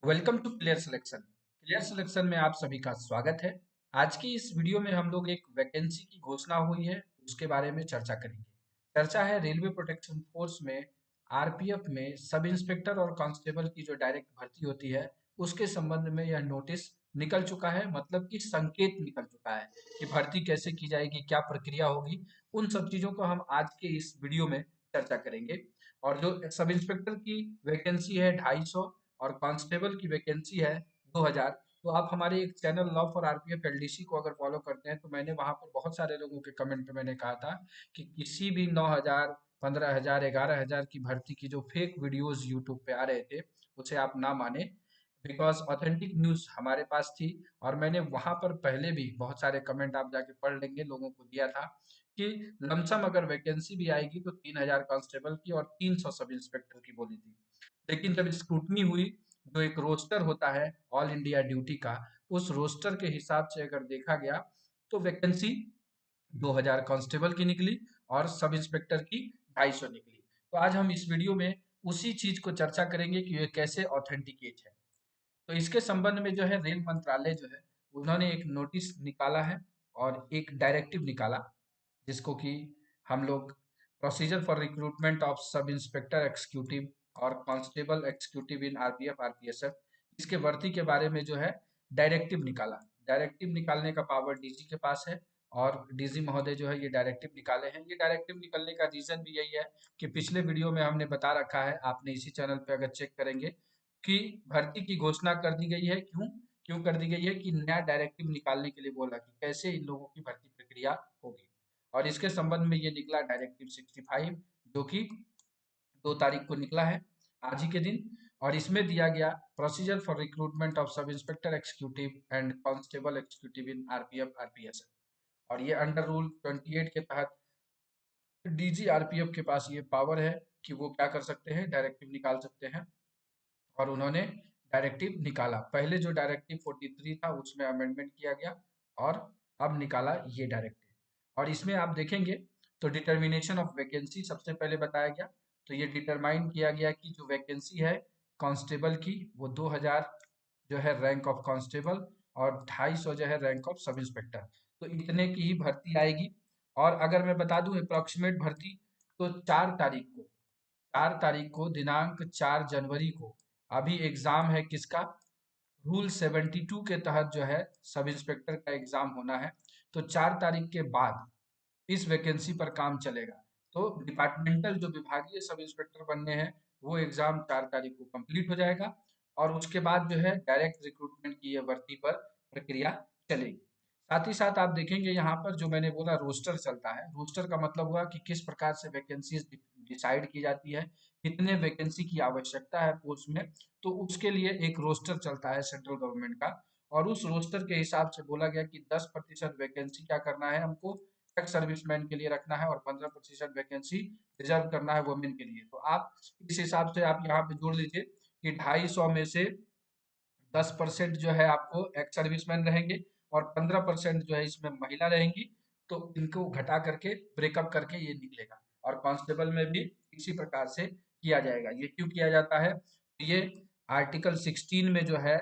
Welcome to clear selection. Clear selection में आप सभी का स्वागत है। आज की इस वीडियो में हम लोग एक वैकेंसी की घोषणा हुई है उसके बारे में चर्चा करेंगे। चर्चा है रेलवे प्रोटेक्शन फोर्स में आरपीएफ में सब इंस्पेक्टर और कांस्टेबल की जो डायरेक्ट भर्ती होती है उसके संबंध में यह नोटिस निकल चुका है, मतलब कि संकेत निकल चुका है कि भर्ती कैसे की जाएगी, क्या प्रक्रिया होगी। उन सब चीजों को हम आज के इस वीडियो में चर्चा करेंगे। और जो सब इंस्पेक्टर की वैकेंसी है 250 और कांस्टेबल की वैकेंसी है 2000। तो आप हमारे एक channel love for RPF LDC को अगर फॉलो करते हैं तो मैंने वहां पर बहुत सारे लोगों के कमेंट में मैंने कहा था कि किसी भी 9000 15000 11000 की भर्ती की जो फेक वीडियोस यूट्यूब पे आ रहे थे उसे आप ना माने, बिकॉज ऑथेंटिक न्यूज हमारे पास थी। और मैंने वहां पर पहले भी बहुत सारे कमेंट आप जाके पढ़ लेंगे लोगों को दिया था कि लमसम अगर वैकेंसी भी आएगी तो 3000 कांस्टेबल की और 300 सब इंस्पेक्टर की बोली थी। लेकिन जब स्क्रूटनी हुई, जो एक रोस्टर होता है ऑल इंडिया ड्यूटी का, उस रोस्टर के हिसाब से अगर देखा गया तो वैकेंसी 2000 कांस्टेबल की निकली और सब इंस्पेक्टर की 250 निकली। तो आज हम इस वीडियो में उसी चीज को चर्चा करेंगे कि ये कैसे ऑथेंटिकेट है। तो इसके संबंध में जो है रेल मंत्रालय जो है उन्होंने एक नोटिस निकाला है और एक डायरेक्टिव निकाला, जिसको कि हम लोग procedure for recruitment of sub inspector executive और constable executive in RPF RPSF, इसके भर्ती के बारे में जो है डायरेक्टिव निकाला। डायरेक्टिव निकालने का पावर डीजी के पास है और डीजी महोदय जो है ये डायरेक्टिव निकाले हैं। ये डायरेक्टिव निकलने का रीजन भी यही है कि पिछले वीडियो में हमने बता रखा है, आपने इसी चैनल पे अगर चेक करेंगे कि भर्ती की घोषणा कर दी गई है। क्यों क्यों कर दी गई है कि नया डायरेक्टिव निकालने के लिए बोला कि कैसे इन लोगों की भर्ती प्रक्रिया होगी। और इसके संबंध में ये निकला डायरेक्टिव 65, जो कि 2 तारीख को निकला है, आज ही के दिन। और इसमें दिया गया procedure for recruitment of sub inspector executive and constable executive in RPF RPSF. और ये अंडर रूल 28 के तहत डीजी आरपीएफ के पास ये पावर है कि वो क्या कर सकते हैं, डायरेक्टिव निकाल सकते हैं। और उन्होंने डायरेक्टिव निकाला। पहले जो डायरेक्टिव 43 था उसमें अमेंडमेंट किया गया और अब निकाला ये डायरेक्टिव। और इसमें आप देखेंगे तो डिटर्मिनेशन ऑफ वैकेंसी सबसे पहले बताया गया। तो ये डिटरमाइन किया गया कि जो वैकेंसी है कांस्टेबल की वो 2000 जो है रैंक ऑफ कांस्टेबल और 250 जो है रैंक ऑफ सब इंस्पेक्टर। तो इतने की ही भर्ती आएगी। और अगर मैं बता दूं अप्रोक्सीमेट भर्ती, तो 4 तारीख को दिनांक 4 जनवरी को अभी एग्जाम है किसका, रूल 72 के तहत जो है सब इंस्पेक्टर का एग्जाम होना है। तो 4 तारीख के बाद इस वैकेंसी पर काम चलेगा। तो डिपार्टमेंटल जो विभागीय सब इंस्पेक्टर बनने हैं वो एग्जाम 4 तारीख को कंप्लीट हो जाएगा। और उसके बाद जो है डायरेक्ट रिक्रूटमेंट की ये भर्ती पर प्रक्रिया चलेगी। साथ ही साथ आप देखेंगे यहाँ पर जो मैंने बोला रोस्टर चलता है। रोस्टर का मतलब हुआ कि किस प्रकार से वैकेंसीज डिसाइड की जाती है, कितने वैकेंसी की आवश्यकता है पोस्ट में। तो उसके लिए एक रोस्टर चलता है सेंट्रल गवर्नमेंट का। और उस रोस्टर के हिसाब से बोला गया कि 10% वैकेंसी क्या करना है हमको, एक्स सर्विसमैन के लिए रखना है और 15% वैकेंसी रिजर्व करना है वुमेन के लिए। तो आप इस हिसाब से आप यहाँ पे जोड़ लीजिए कि 250 में से 10% जो है आपको एक्स सर्विसमैन रहेंगे और 15% जो है इसमें महिला रहेंगी। तो इनको घटा करके ब्रेकअप करके ये निकलेगा। और कांस्टेबल में भी इसी प्रकार से किया जाएगा। ये क्यों किया जाता है, ये आर्टिकल 16 में जो है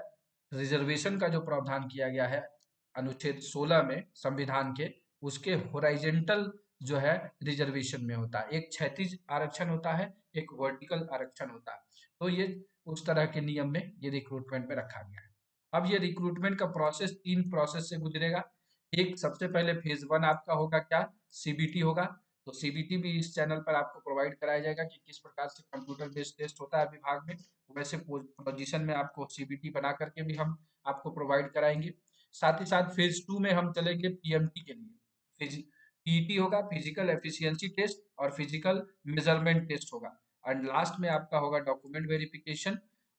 रिजर्वेशन का जो प्रावधान किया गया है अनुच्छेद 16 में संविधान के, उसके होराइजेंटल जो है रिजर्वेशन में होता है। एक क्षैतिज आरक्षण होता है, एक वर्टिकल आरक्षण होता है। तो ये उस तरह के नियम में ये रिक्रूटमेंट में रखा गया है। अब ये रिक्रूटमेंट का प्रोसेस 3 प्रोसेस से गुजरेगा। एक सबसे पहले फेज 1 आपका होगा क्या, सीबीटी होगा। तो सीबीटी भी इस चैनल पर आपको प्रोवाइड कराया जाएगा कि किस प्रकार से कंप्यूटर बेस्ड टेस्ट होता है विभाग में। वैसे पोजीशन में आपको सीबीटी बना करके भी हम आपको प्रोवाइड कराएंगे। साथ ही साथ फेज 2 में हम चलेंगे पीएमटी के लिए। पीईटी होगा, फिजिकल एफिशिएंसी टेस्ट और फिजिकल मेजरमेंट टेस्ट होगा। एंड लास्ट में आपका होगा डॉक्यूमेंट वेरिफिकेशन।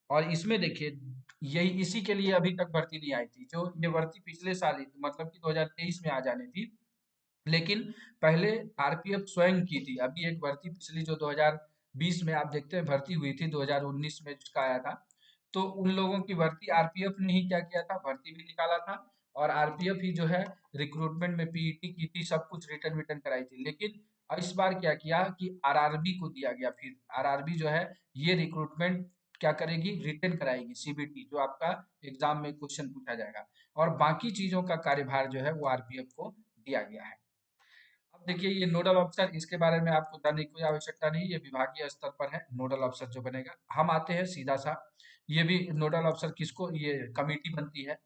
और इसमें देखिए यही इसी के लिए अभी तक भर्ती नहीं आई थी। जो ये भर्ती पिछले साल ही मतलब कि 2023 में आ जानी थी, लेकिन पहले आरपीएफ स्वयं की थी। अभी एक भर्ती पिछली जो 2020 में आप देखते हैं भर्ती हुई थी, 2019 में जिसका आया था। तो उन लोगों की भर्ती आरपीएफ ने ही क्या किया था, भर्ती भी निकाला था और आरपीएफ ही जो है रिक्रूटमेंट में पीईटी की थी, सब कुछ रिटर्न विटर्न कराई थी। लेकिन इस बार क्या किया कि आरआरबी को दिया गया। फिर आरआरबी जो है ये रिक्रूटमेंट क्या करेगी, रिटेन कराएगी सीबीटी, जो आपका एग्जाम में क्वेश्चन पूछा जाएगा, और बाकी चीजों का कार्यभार जो है वो आरपीएफ को दिया गया है। अब देखिए ये नोडल अफसर, इसके बारे में आपको जानने की कोई आवश्यकता नहीं, ये विभागीय स्तर पर है नोडल अफसर जो बनेगा। हम आते हैं सीधा सा, ये भी नोडल अफसर किसको, ये कमेटी बनती है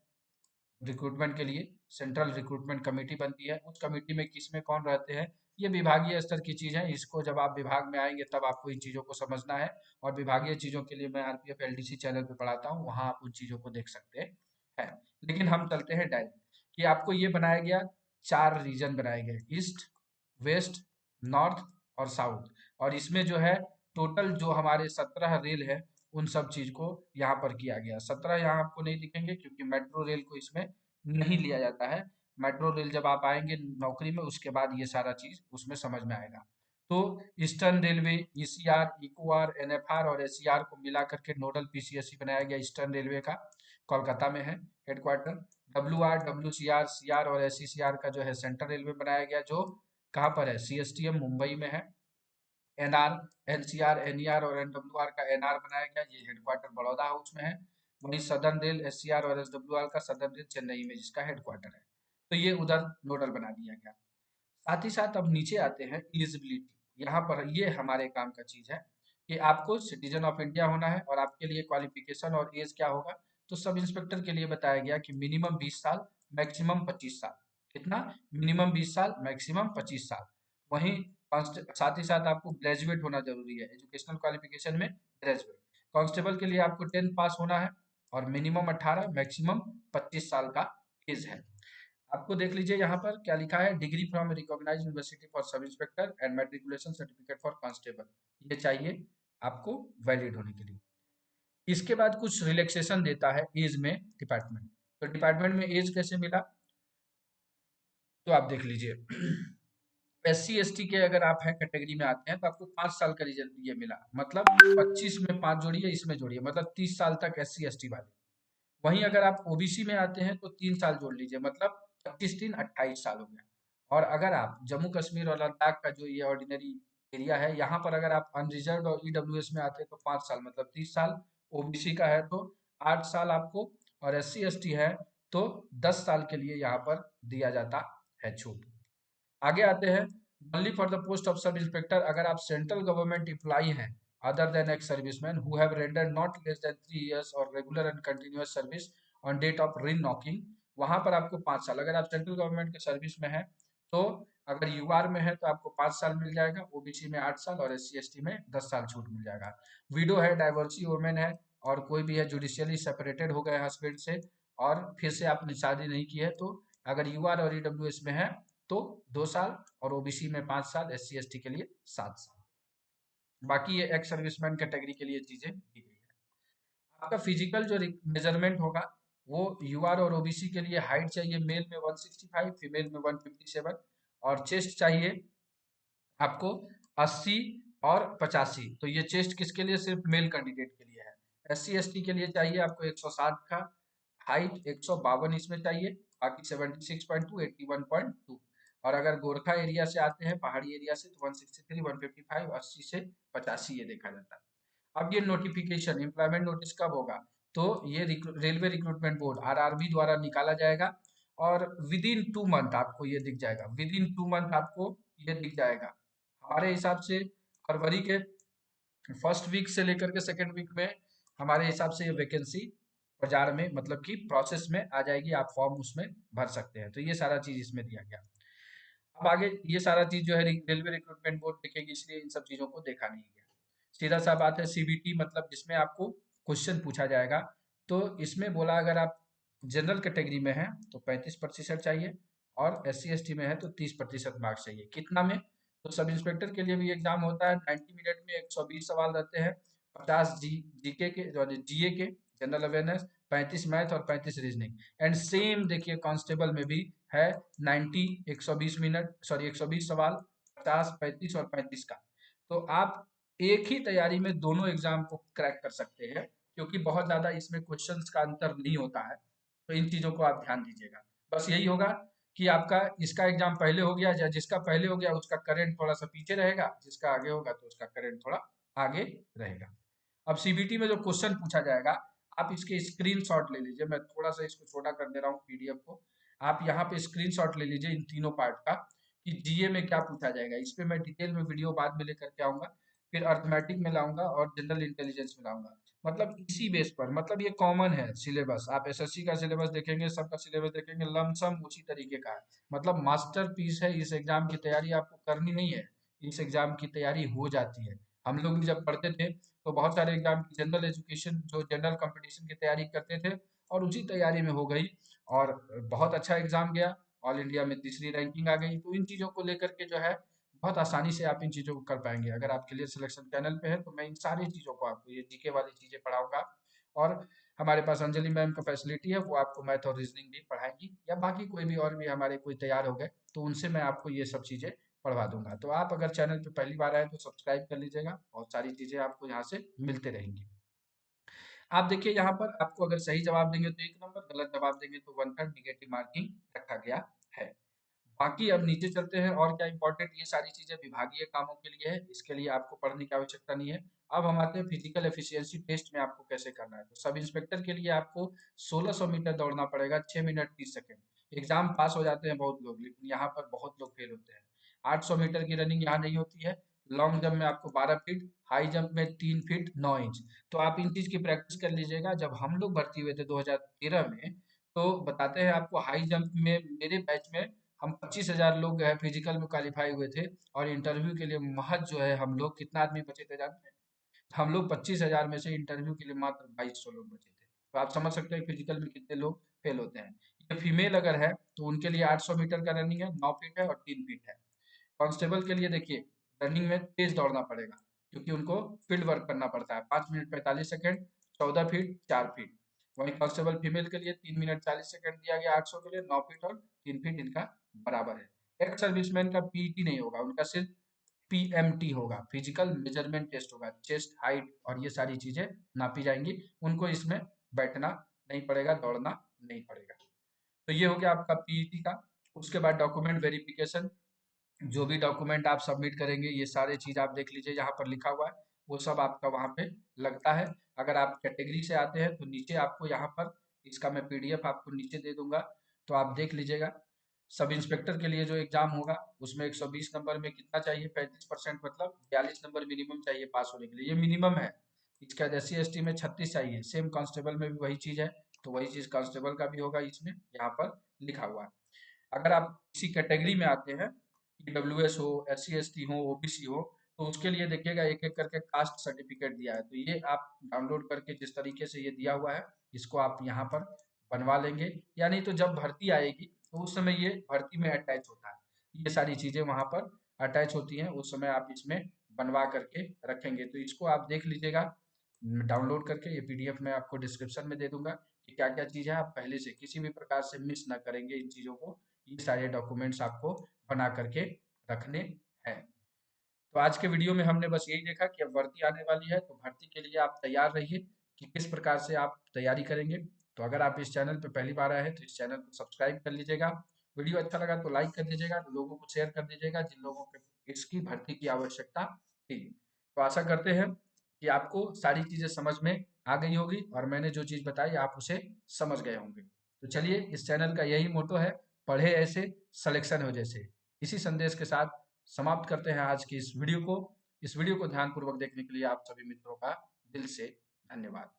रिक्रूटमेंट के लिए, सेंट्रल रिक्रूटमेंट कमेटी बनती है। उस कमेटी में किसमें कौन रहते हैं, ये विभागीय स्तर की चीज है, इसको जब आप विभाग में आएंगे तब आपको इन चीजों को समझना है। और विभागीय चीजों के लिए मैं आरपीएफ एलडीसी चैनल पे पढ़ाता हूँ, वहां आप उन चीजों को देख सकते हैं। लेकिन हम चलते हैं डायरेक्ट, कि आपको ये बनाया गया, 4 रीजन बनाए गए, ईस्ट, वेस्ट, नॉर्थ और साउथ। और इसमें जो है टोटल जो हमारे 17 रेल है, उन सब चीज को यहाँ पर किया गया। 17 यहाँ आपको नहीं दिखेंगे क्योंकि मेट्रो रेल को इसमें नहीं लिया जाता है। मेट्रो रेल जब आप आएंगे नौकरी में, उसके बाद ये सारा चीज उसमें समझ में आएगा। तो ईस्टर्न रेलवे, ईसीआर, इकोआर, एनएफआर और एसईआर को मिला करके नोडल पीसीएससी बनाया गया ईस्टर्न रेलवे का, कोलकाता में है हेडक्वार्टर। डब्ल्यूआर, डब्ल्यूसीआर, सीआर और एसईसीआर का जो है सेंट्रल रेलवे बनाया गया, जो कहाँ पर है, सीएसटीएम मुंबई में है। एनआर, एनसीआर, एनईआर और एनडब्ल्यूआर का एनआर बनाया गया, ये हेडक्वार्टर बड़ौदा हाउस में है। वहीं सदर्न रेल, एससीआर और एसडब्ल्यूआर का सदर्न रेल चेन्नई में जिसका हेडक्वार्टर है। तो ये उधर नोडल बना दिया गया। साथ ही साथ अब नीचे आते हैं एलिजिबिलिटी। यहाँ पर ये हमारे काम का चीज है कि आपको सिटीजन ऑफ इंडिया होना है, और आपके लिए क्वालिफिकेशन और एज क्या होगा। तो सब इंस्पेक्टर के लिए बताया गया कि मिनिमम 20 साल, मैक्सिमम 25 साल। कितना, मिनिमम 20 साल, मैक्सिमम 25 साल। वहीं साथ ही साथ आपको ग्रेजुएट होना जरूरी है, एजुकेशनल क्वालिफिकेशन में ग्रेजुएट। कांस्टेबल के लिए आपको 10th पास होना है, और मिनिमम 18, मैक्सिमम 25 साल का एज है। आपको देख लीजिए यहाँ पर क्या लिखा है, degree from recognised university for sub inspector and matriculation certificate for constable, ये चाहिए आपको वैलिड होने के लिए। इसके बाद कुछ रिलैक्सेशन देता है एज में डिपार्टमेंट। तो डिपार्टमेंट में एज कैसे मिला, तो आप देख लीजिए एससी एसटी के अगर आप हैं कैटेगरी में आते हैं तो आपको 5 साल का रिजल्ट ये मिला, मतलब 25 में 5 जोड़िए, इसमें जोड़िए, मतलब 30 साल तक एससी एसटी वाले। वहीं अगर आप ओबीसी में आते हैं तो 3 साल जोड़ लीजिए, मतलब 25 3 28 साल हो गया। और अगर आप जम्मू कश्मीर और लद्दाख का जो ये ऑर्डिनरी एरिया है, यहाँ पर अगर आप अनरिजर्व और ईडब्ल्यूएस में आते हैं तो 5 साल, मतलब 30 साल। ओबीसी का है तो 8 साल आपको, और एससी एसटी है तो 10 साल के लिए यहाँ पर दिया जाता है छूट। आगे आते हैं, only for the post of sub inspector, अगर आप सेंट्रल गवर्नमेंट एम्प्लॉई हैं other than ex serviceman who have rendered not less than 3 years और regular and continuous service on date of reckoning, वहां पर आपको 5 साल। अगर आप सेंट्रल गवर्नमेंट के सर्विस में हैं तो अगर यूआर में है तो आपको 5 साल मिल जाएगा, ओबीसी में 8 साल और एससी एसटी में 10 साल छूट मिल जाएगा। विडो है, डाइवर्सी वुमेन है, और कोई भी है जुडिशियली सेपरेटेड हो गए हस्बैंड से, और फिर से आपने शादी नहीं की है, तो अगर यूआर और ईडब्ल्यूएस में है तो 2 साल, और ओबीसी में 5 साल, एससी एसटी के लिए 7 साल। बाकी ये एक्स सर्विसमैन कैटेगरी के लिए चीजें दी गई है। आपका फिजिकल जो मेजरमेंट होगा वो यूआर और ओबीसी के लिए हाइट चाहिए मेल में 165, फीमेल में 157, और चेस्ट चाहिए आपको 80 और 85। तो ये चेस्ट किसके लिए, सिर्फ मेल कैंडिडेट के लिए है। एससी एसटी के लिए चाहिए आपको 160 का, हाइट 152 इसमें चाहिए, बाकी 76.2, 81.2। और अगर गोरखा एरिया से आते हैं, पहाड़ी एरिया से, तो 163, 155, 80 से 85 ये देखा जाता है। अब ये नोटिफिकेशन एम्प्लॉयमेंट नोटिस कब होगा, तो ये रेलवे रिक्रूटमेंट बोर्ड आरआरबी द्वारा निकाला जाएगा, और विद इन 2 मंथ आपको ये दिख जाएगा, विद इन 2 मंथ आपको ये दिख जाएगा। हमारे हिसाब से फरवरी के फर्स्ट वीक से लेकर के सेकेंड वीक में हमारे हिसाब से ये वैकेंसी बाजार में, मतलब कि प्रोसेस में आ जाएगी, आप फॉर्म उसमें भर सकते हैं। तो ये सारा चीज इसमें दिया गया। अब आगे ये सारा चीज जो है रेलवे रिक्रूटमेंट बोर्ड देखेगी, इसलिए इन सब चीजों को देखा नहीं गया। सीधा सा बात है, सीबीटी मतलब जिसमें आपको क्वेश्चन पूछा जाएगा। तो इसमें बोला अगर आप जनरल कैटेगरी में हैं तो 35% चाहिए, और एससी एसटी में है तो 30% मार्क्स चाहिए। कितना में, तो सब इंस्पेक्टर के लिए भी एग्जाम होता है, 90 मिनट में 120 सवाल रहते हैं, 50 जीके के, जीए के, जनरल अवेयरनेस, 35 मैथ और 35 रीजनिंग। एंड सेम देखिए कांस्टेबल में भी है 90, 120 मिनट, सॉरी 120 सवाल, 50, 35 और 35 का। तो आप एक ही तैयारी में दोनों एग्जाम को क्रैक कर सकते हैं, क्योंकि बहुत ज्यादा इसमें क्वेश्चंस का अंतर नहीं होता है। तो इन चीजों को आप ध्यान दीजिएगा। बस यही होगा कि आपका इसका एग्जाम पहले हो गया, या जिसका पहले हो गया उसका करंट थोड़ा सा पीछे रहेगा, जिसका आगे होगा तो उसका करंट थोड़ा आगे रहेगा। अब सीबीटी में जो क्वेश्चन पूछा जाएगा, आप इसके स्क्रीनशॉट ले लीजिए। मैं थोड़ा सा इसको छोटा कर दे रहा हूँ पीडीएफ को। आप यहाँ पे स्क्रीनशॉट ले लीजिए इन तीनों पार्ट का कि जीए में क्या पूछा जाएगा। इस पे मैं डिटेल में वीडियो बाद में लेकर के आऊंगा, फिर अर्थमेटिक में लाऊंगा और जनरल इंटेलिजेंस में लाऊंगा। मतलब इसी बेस पर, मतलब ये कॉमन है सिलेबस। आप एसएससी का सिलेबस देखेंगे, सबका सिलेबस देखेंगे, लमसम उसी तरीके का है। मतलब मास्टर पीस है। इस एग्जाम की तैयारी आपको करनी नहीं है, इस एग्जाम की तैयारी हो जाती है। हम लोग भी जब पढ़ते थे तो बहुत सारे एग्जाम की जनरल एजुकेशन जो जनरल कंपटीशन की तैयारी करते थे और उसी तैयारी में हो गई और बहुत अच्छा एग्जाम गया। ऑल इंडिया में तीसरी रैंकिंग आ गई। तो इन चीज़ों को लेकर के जो है बहुत आसानी से आप इन चीज़ों को कर पाएंगे। अगर आप क्लियर सिलेक्शन चैनल पे हैं तो मैं इन सारी चीज़ों को आपको ये जीके वाली चीज़ें पढ़ाऊंगा। और हमारे पास अंजलि मैम का फैसिलिटी है, वो आपको मैथ और रीजनिंग भी पढ़ाएंगी, या बाकी कोई भी और भी हमारे कोई तैयार हो गए तो उनसे मैं आपको ये सब चीज़ें पढ़वा दूंगा। तो आप अगर चैनल पे पहली बार आए तो सब्सक्राइब कर लीजिएगा, और सारी चीज़ें आपको यहाँ से मिलते रहेंगी। आप देखिए यहाँ पर आपको अगर सही जवाब देंगे तो 1 नंबर, गलत जवाब देंगे तो 1/3 निगेटिव मार्किंग रखा गया है। बाकी अब नीचे चलते हैं और क्या इंपॉर्टेंट, ये सारी चीजें विभागीय कामों के लिए है, इसके लिए आपको पढ़ने की आवश्यकता नहीं है। अब हम आते हैं फिजिकल एफिशिएंसी टेस्ट में आपको कैसे करना है। तो सब इंस्पेक्टर के लिए आपको 1600 मीटर दौड़ना पड़ेगा 6 मिनट 30 सेकंड। एग्जाम पास हो जाते हैं बहुत लोग, लेकिन यहाँ पर बहुत लोग फेल होते हैं। 800 मीटर की रनिंग यहाँ नहीं होती है। लॉन्ग जंप में आपको 12 फीट, हाई जंप में 3 फीट 9 इंच। तो आप इन चीज की प्रैक्टिस कर लीजिएगा। जब हम लोग भर्ती हुए थे 2013 में, तो बताते हैं आपको हाई जंप में मेरे बैच में हम 25,000 लोग जो है फिजिकल में क्वालिफाई हुए थे, और इंटरव्यू के लिए महज जो है हम लोग कितना आदमी बचे थे जानते हैं? हम लोग 25,000 में से इंटरव्यू के लिए मात्र 2200 लोग बचे थे। तो आप समझ सकते हैं फिजिकल में कितने लोग फेल होते हैं। ये फीमेल अगर है तो उनके लिए 800 मीटर का रनिंग है, 9 फीट है और 3 फीट है। कांस्टेबल के लिए देखिए रनिंग में तेज दौड़ना पड़ेगा, क्योंकि उनको फील्ड वर्क करना पड़ता है। 5 मिनट 45 सेकंड, 14 फीट 4 फीट। वहीं कांस्टेबल फीमेल के लिए 3 मिनट 40 सेकंड दिया गया 800 के लिए, 9 फीट और 3 फीट इनका बराबर है। एक्स सर्विसमैन का पीईटी नहीं होगा, उनका सिर्फ पीएमटी होगा, फिजिकल मेजरमेंट टेस्ट होगा। चेस्ट हाइट और ये सारी चीजें नापी जाएंगी, उनको इसमें बैठना नहीं पड़ेगा, दौड़ना नहीं पड़ेगा। तो ये हो गया आपका पीईटी का। उसके बाद डॉक्यूमेंट वेरिफिकेशन, जो भी डॉक्यूमेंट आप सबमिट करेंगे ये सारे चीज आप देख लीजिए, यहाँ पर लिखा हुआ है वो सब आपका वहाँ पे लगता है। अगर आप कैटेगरी से आते हैं तो नीचे आपको यहाँ पर इसका मैं पीडीएफ आपको नीचे दे दूंगा, तो आप देख लीजिएगा। सब इंस्पेक्टर के लिए जो एग्जाम होगा उसमें 120 नंबर में कितना चाहिए, 35%, मतलब 42 नंबर मिनिमम चाहिए पास होने के लिए, ये मिनिमम है। इसका SC ST में 36 चाहिए, सेम कांस्टेबल में भी वही चीज है। तो वही चीज कांस्टेबल का भी होगा, इसमें यहाँ पर लिखा हुआ है। अगर आप किसी कैटेगरी में आते हैं, ईडब्ल्यूएस हो, SC ST हो, ओबीसी हो, तो उसके लिए देखिएगा एक एक करके कास्ट सर्टिफिकेट दिया है। तो ये आप डाउनलोड करके जिस तरीके से ये दिया हुआ है, इसको आप यहाँ पर बनवा लेंगे, या नहीं तो जब भर्ती आएगी तो उस समय ये भर्ती में अटैच होता है। ये सारी चीजें वहाँ पर अटैच होती हैं, उस समय आप इसमें बनवा करके रखेंगे। तो इसको आप देख लीजिएगा डाउनलोड करके। ये पीडीएफ मैं आपको डिस्क्रिप्शन में दे दूंगा कि क्या क्या चीज़ है। आप पहले से किसी भी प्रकार से मिस ना करेंगे इन चीज़ों को। ये सारे डॉक्यूमेंट्स आपको बना करके रखने हैं। तो आज के वीडियो में हमने बस यही देखा कि अब भर्ती आने वाली है, तो भर्ती के लिए आप तैयार रहिए कि किस प्रकार से आप तैयारी करेंगे। तो अगर आप इस चैनल पर पहली बार आए हैं तो इस चैनल को सब्सक्राइब कर लीजिएगा। वीडियो अच्छा लगा तो लाइक कर दीजिएगा, लोगों को शेयर कर दीजिएगा जिन लोगों को इसकी भर्ती की आवश्यकता थी। तो आशा करते हैं कि आपको सारी चीज़ें समझ में आ गई होगी, और मैंने जो चीज़ बताई आप उसे समझ गए होंगे। तो चलिए, इस चैनल का यही मोटो है, पढ़े ऐसे सिलेक्शन हो जैसे। इसी संदेश के साथ समाप्त करते हैं आज की इस वीडियो को। इस वीडियो को ध्यानपूर्वक देखने के लिए आप सभी मित्रों का दिल से धन्यवाद।